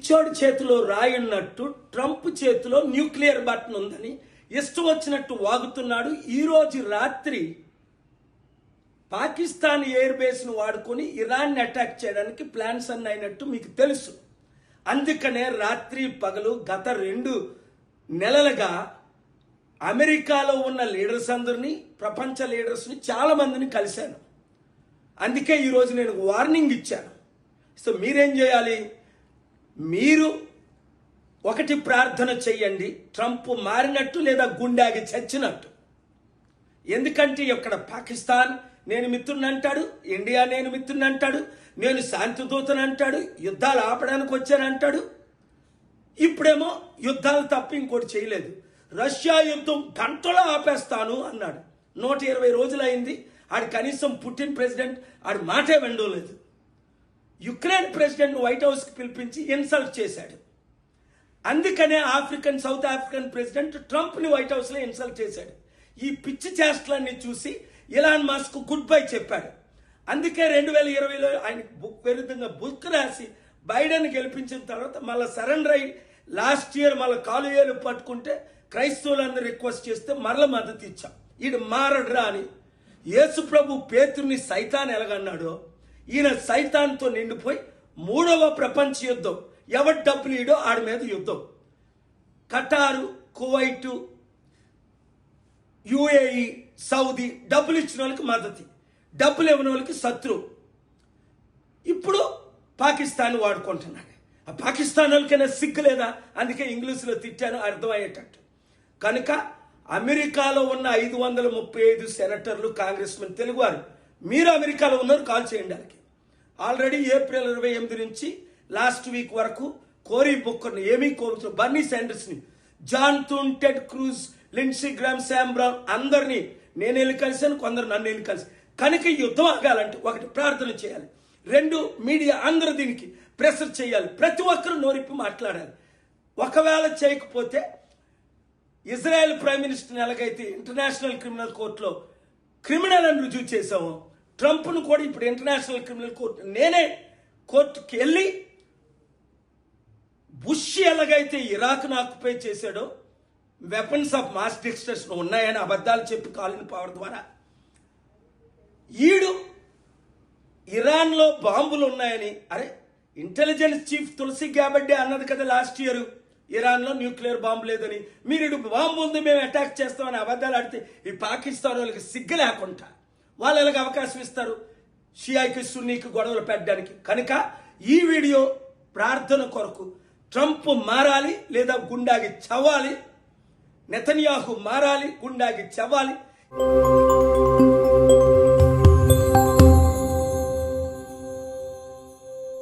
పిచ్చోడి చేతిలో రాయున్నట్టు ట్రంప్ చేతిలో nuclear button ఉందని ఇష్టం వచ్చినట్టు వాగుతున్నాడు. ఈరోజు రాత్రి పాకిస్తాన్ ఎయిర్ బేస్ను వాడుకొని ఇరాన్ని అటాక్ చేయడానికి ప్లాన్స్ అన్నీ అయినట్టు మీకు తెలుసు. అందుకనే రాత్రి పగలు గత 2 నెలలుగా అమెరికాలో ఉన్న లీడర్స్ అందరినీ, ప్రపంచ లీడర్స్ని చాలా మందిని కలిశాను. అందుకే ఈరోజు నేను వార్నింగ్ ఇచ్చాను. సో మీరేం చేయాలి? మీరు ఒకటి ప్రార్థన చెయ్యండి, ట్రంప్ మారినట్టు లేదా గుండాగి చచ్చినట్టు. ఎందుకంటే ఇక్కడ పాకిస్తాన్ నేను మిత్రుని అంటాడు, ఇండియా నేను మిత్రుని అంటాడు, నేను శాంతి దూతను అంటాడు, యుద్ధాలు ఆపడానికి వచ్చానంటాడు. ఇప్పుడేమో యుద్ధాలు తప్ప ఇంకోటి చేయలేదు. రష్యా యుద్ధం గంటలో ఆపేస్తాను అన్నాడు. 120 రోజులు అయింది. ఆడు కనీసం పుటిన్ ప్రెసిడెంట్ ఆడి మాటే వినడం లేదు. యుక్రెయిన్ ప్రెసిడెంట్ వైట్ హౌస్కి పిలిపించి ఇన్సల్ట్ చేశాడు. అందుకనే సౌత్ ఆఫ్రికన్ ప్రెసిడెంట్ ట్రంప్ని వైట్ హౌస్లో ఇన్సల్ట్ చేశాడు. ఈ పిచ్చి చేష్టలన్నీ చూసి ఇలాన్ మస్క్ గుడ్ బై చెప్పాడు. అందుకే 2020లో ఆయన విరుద్ధంగా బుక్ రాసి బైడెన్ గెలిపించిన తర్వాత మళ్ళీ సరెండర్ అయ్యి లాస్ట్ ఇయర్ మళ్ళీ కాలు ఏలు పట్టుకుంటే క్రైస్తవులందరూ రిక్వెస్ట్ చేస్తే మరల మద్దతు ఇచ్చాం. ఈడు మారడ్రా అని. యేసు ప్రభు పేతుర్ని సైతాన్ ఎలాగన్నాడో ఈయన సైతాన్తో నిండిపోయి 3వ ప్రపంచ యుద్ధం, ఎవరి డబ్బులు ఇడో ఆడి మీద యుద్ధం. ఖటారు, కువైటు, యుఏఈ, సౌదీ డబ్బులు ఇచ్చిన వాళ్ళకి మద్దతు, డబ్బులు ఇవ్వని వాళ్ళకి శత్రువు. ఇప్పుడు పాకిస్తాన్ వాడుకుంటున్నాడు. ఆ పాకిస్తాన్ వాళ్ళకైనా సిగ్గు లేదా? అందుకే ఇంగ్లీష్లో తిట్టాను అర్థమయ్యేటట్టు. కనుక అమెరికాలో ఉన్న 535 సెనేటర్లు, కాంగ్రెస్మెన్ తెలుగువారు, మీరు అమెరికాలో ఉన్నారు, కాల్ చేయండి. వాళ్ళకి ఆల్రెడీ ఏప్రిల్ 28 నుంచి లాస్ట్ వీక్ వరకు కోరీ బుక్కర్ని, ఏమీ కోరుతూ బర్నీ శాండర్స్ని, John Thune, Ted Cruz, Lindsey Graham, Sam Brown అందరినీ నేను వెళ్ళి కలిశాను, కొందరు నన్ను వెళ్ళి కలిసి. కనుక ఈ యుద్ధం ఆగాలంటే ఒకటి ప్రార్థన చేయాలి, 2 మీడియా అందరూ దీనికి ప్రెషర్ చేయాలి, ప్రతి ఒక్కరూ నోరిప్పి మాట్లాడాలి. ఒకవేళ చేయకపోతే ఇజ్రాయెల్ ప్రైమ్ మినిస్టర్ని ఎలాగైతే ఇంటర్నేషనల్ క్రిమినల్ కోర్టులో క్రిమినల్ అని రుజువు చేశామో, ట్రంప్ను కూడా ఇప్పుడు ఇంటర్నేషనల్ క్రిమినల్ కోర్టు, నేనే కోర్టుకి వెళ్ళి బుష్ ఎలాగైతే ఇరాక్ను ఆక్యుపై చేశాడో, వెపన్స్ ఆఫ్ మాస్ డిస్ట్రక్షన్ ఉన్నాయని అబద్ధాలు చెప్పి కాలిన పవర్ ద్వారా, ఈడు ఇరాన్లో బాంబులు ఉన్నాయని, అరే ఇంటెలిజెన్స్ చీఫ్ తులసి గ్యాబర్డే అన్నది కదా లాస్ట్ ఇయర్ ఇరాన్లో న్యూక్లియర్ బాంబు లేదని. మీరు బాంబు ఉంది మేము అటాక్ చేస్తామని అబద్ధాలు ఆడితే ఈ పాకిస్తాన్ వాళ్ళకి సిగ్గు లేకుండా వాళ్ళు ఎలాగ అవకాశం ఇస్తారు షియాకి సున్నీకి గొడవలు పెట్టడానికి? కనుక ఈ వీడియో ప్రార్థన కొరకు, ట్రంప్ మారాలి లేదా గుండాగి చవ్వాలి, నెతన్యాహు మారాలి, గుండాగి చవ్వాలి.